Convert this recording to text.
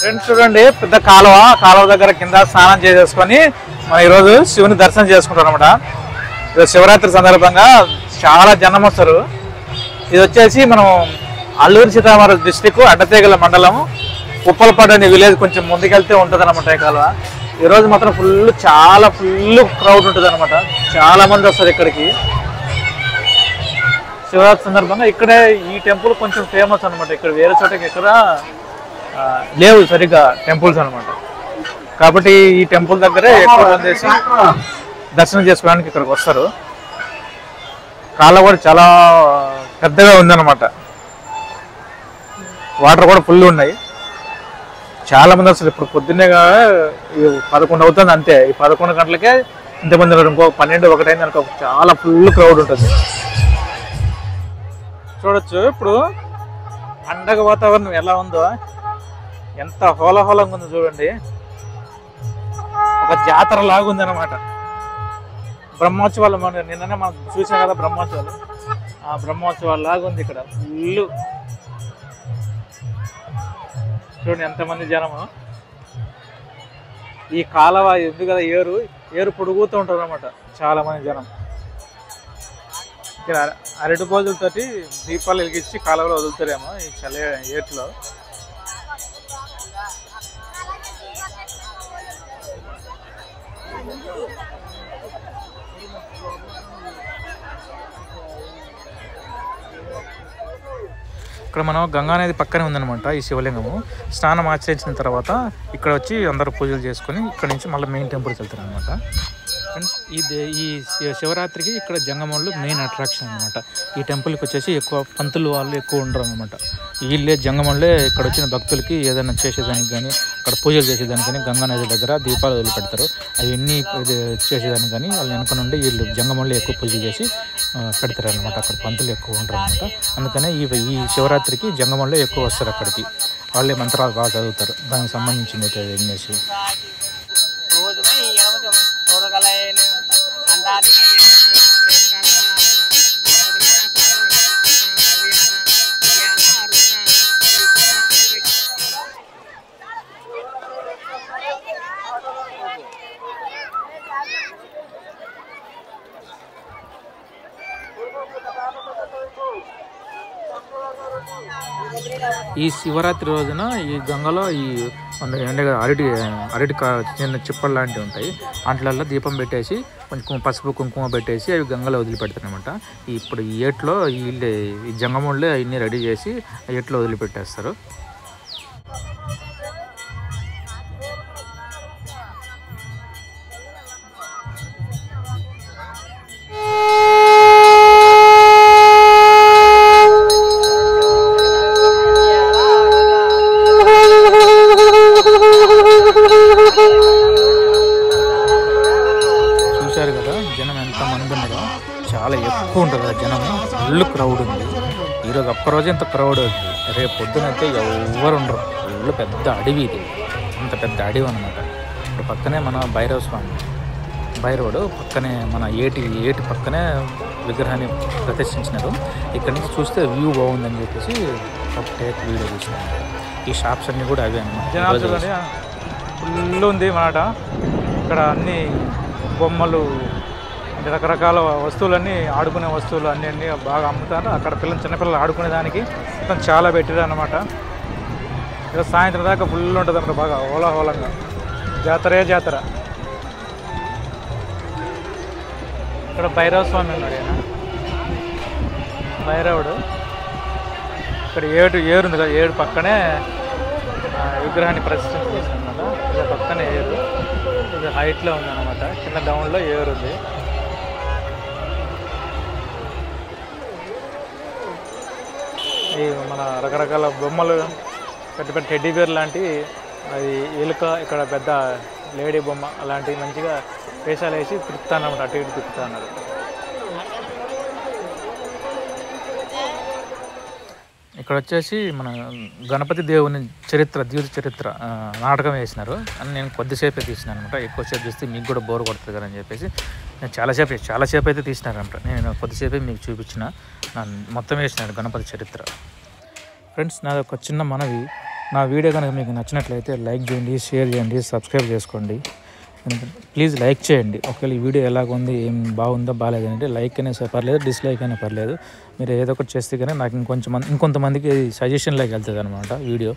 Friends చూడండి, పెద్ద కాలువ దగ్గర కింద స్నానం చేసేసుకొని మనం ఈరోజు శివుని దర్శనం చేసుకుంటాం అనమాట. ఈరోజు శివరాత్రి సందర్భంగా చాలా జనం వస్తారు. ఇది వచ్చేసి మనం అల్లూరు సీతారామరాజు డిస్టిక్ అడ్డతీగల మండలం ఉప్పలపాడు అనే విలేజ్ కొంచెం ముందుకెళ్తే ఉంటుంది అనమాట. ఈ కాలువ ఈరోజు మాత్రం చాలా ఫుల్ క్రౌడ్ ఉంటుంది అనమాట. చాలా మంది వస్తారు ఇక్కడికి శివరాత్రి సందర్భంగా. ఇక్కడే ఈ టెంపుల్ కొంచెం ఫేమస్ అనమాట. ఇక్కడ వేరే చోటకి ఎక్కడ లేవు సరిగ్గా టెంపుల్స్ అనమాట. కాబట్టి ఈ టెంపుల్ దగ్గరే ఎక్కువ మంది దర్శనం చేసుకోవడానికి ఇక్కడికి వస్తారు. కాలువ కూడా చాలా పెద్దగా ఉందన్నమాట. వాటర్ కూడా ఫుల్ ఉన్నాయి. చాలా మంది వస్తారు. ఇప్పుడు పొద్దున్నే 11 అవుతుంది అంతే. ఈ 11 గంటలకే ఇంతమంది ఉన్నారు. ఇంకో 12, 1 అయింది అనుకో చాలా ఫుల్ క్రౌడ్ ఉంటుంది. చూడొచ్చు ఇప్పుడు పండగ వాతావరణం ఎలా ఉందో, ఎంత హోలహోలంగా ఉందో చూడండి. ఒక జాతర లాగా ఉందన్నమాట. బ్రహ్మోత్సవాలు నిన్ననే మనం చూసాం కదా బ్రహ్మోత్సవాలు. ఆ బ్రహ్మోత్సవాలు లాగా ఉంది ఇక్కడ. ఫుల్ చూడండి ఎంతమంది జనము. ఈ కాలువ ఉంది కదా, ఏరు పొడుగుతూ ఉంటారు అనమాట. చాలా మంది జనం ఇక్కడ అరటి పోజులతోటి దీపాలు వెలిగించి కాలువలో వదులుతారేమో ఈ ఏట్లో. ఇక్కడ మనం గంగా నది పక్కనే ఉందన్నమాట ఈ శివలింగము. స్నానం ఆచరించిన తర్వాత ఇక్కడ వచ్చి అందరూ పూజలు చేసుకొని ఇక్కడ నుంచి మళ్ళీ మెయిన్ టెంపుల్కి వెళ్తారు అనమాట. ఫ్రెండ్స్ ఈ శివరాత్రికి ఇక్కడ జంగమంలో మెయిన్ అట్రాక్షన్ అనమాట. ఈ టెంపుల్కి వచ్చేసి ఎక్కువ పంతులు వాళ్ళు ఎక్కువ ఉండరు అనమాట. వీళ్ళే జంగమంలో ఇక్కడ వచ్చిన భక్తులకి ఏదైనా చేసేదానికి కానీ, అక్కడ పూజలు చేసేదానికి కానీ గంగా నది దగ్గర దీపాలు వదిలిపెడతారు. అవన్నీ చేసేదానికి కానీ వాళ్ళ వెనక నుండి వీళ్ళు జంగమంలో ఎక్కువ పూజలు చేసి పెడతారు అనమాట. అక్కడ పంతులు ఎక్కువ ఉంటారు అనమాట. అందుకనే ఈ శివరాత్రికి జంగమంలో ఎక్కువ వస్తారు అక్కడికి. వాళ్ళే మంత్రాలు బాగా చదువుతారు. దానికి సంబంధించింది వినేసి ఈ శివరాత్రి రోజున ఈ గంగలో ఈ అరటి చిన్న చిప్పలు లాంటివి ఉంటాయి. వాటిలలో దీపం పెట్టేసి కొంచెం పసుపు కుంకుమ పెట్టేసి అవి గంగలో వదిలిపెడతారనమాట. ఇప్పుడు ఈ ఏట్లో ఈ జంగముళ్ళే అన్నీ రెడీ చేసి ఏట్లో వదిలిపెట్టేస్తారు. చూశారు కదా జనం ఎంత మంది ఉన్నారో, చాలా ఎక్కువ ఉంటుంది కదా జనం. ఫుల్ క్రౌడ్ ఉంది ఈరోజు. ఒక్కరోజు ఎంత క్రౌడ్ ఉంది. రేపు పొద్దునైతే ఎవరు ఉండరు. ఫుల్ పెద్ద అడవి ఇది. అంత పెద్ద అడవి అనమాట. ఇప్పుడు పక్కనే మన భైరవుడు పక్కనే మన ఏటి పక్కనే విగ్రహాన్ని ప్రదర్శించినారు. ఇక్కడ నుంచి చూస్తే వ్యూ బాగుందని చెప్పేసి ఒక టేక్ వీడియో చూసినారు. ఈ షాప్స్ అన్నీ కూడా అవే అన్నమాట. ఫుల్ ఉంది మాట. ఇక్కడ అన్ని బొమ్మలు, రకరకాల వస్తువులన్నీ, ఆడుకునే వస్తువులు అన్నీ బాగా అమ్ముతారు. అక్కడ చిన్నపిల్లలు ఆడుకునే దానికి మొత్తం చాలా పెట్టారు అన్నమాట. ఇక్కడ సాయంత్రం దాకా ఫుల్ ఉంటుంది అన్నమాట. బాగా హోలంగా జాతర. ఇక్కడ భైరవ స్వామి ఉన్నాడు. ఆయన భైరవుడు. ఇక్కడ ఏరుంది కదా, ఏడు పక్కనే విగ్రహాన్ని ప్రతిష్ఠించ చేసిందన్నమాట. ఇది పక్కనే ఏరు. ఇది హైట్లో ఉందన్నమాట. చిన్న డౌన్లో ఏరు ఉంది. ఈ మన రకరకాల బొమ్మలు, పెద్ద టెడ్డీ బేర్ లాంటి, అది ఎలుక, ఇక్కడ పెద్ద లేడీ బొమ్మ అలాంటివి మంచిగా వేషాలు వేసి తిప్పుతానమాట. అటు ఇటు తిప్పుతా అన్నారు. ఇక్కడ వచ్చేసి మన గణపతి దేవుని చరిత్ర జీవిత చరిత్ర నాటకం వేసినారు అని నేను కొద్దిసేపే తీసినాను అనమాట. ఎక్కువసేపు తీస్తే మీకు కూడా బోర్ కొడుతుంది కదా అని చెప్పేసి నేను చాలాసేపు అయితే తీసినారంట. నేను కొద్దిసేపే మీకు చూపించిన మొత్తం వేసినాడు గణపతి చరిత్ర. ఫ్రెండ్స్, నాది ఒక చిన్న మనవి, నా వీడియో కనుక మీకు నచ్చినట్లయితే లైక్ చేయండి, షేర్ చేయండి, సబ్స్క్రైబ్ చేసుకోండి. ప్లీజ్ లైక్ చేయండి. ఒకవేళ ఈ వీడియో ఎలాగుంది, ఏం బాగుందో బాగాలేదంటే లైక్ అయినా పర్లేదు, డిస్లైక్ అయినా పర్లేదు. మీరు ఏదో ఒకటి చేస్తే కానీ నాకు ఇంకొంతమందికి సజెషన్లోకి వెళ్తుంది అనమాట వీడియో.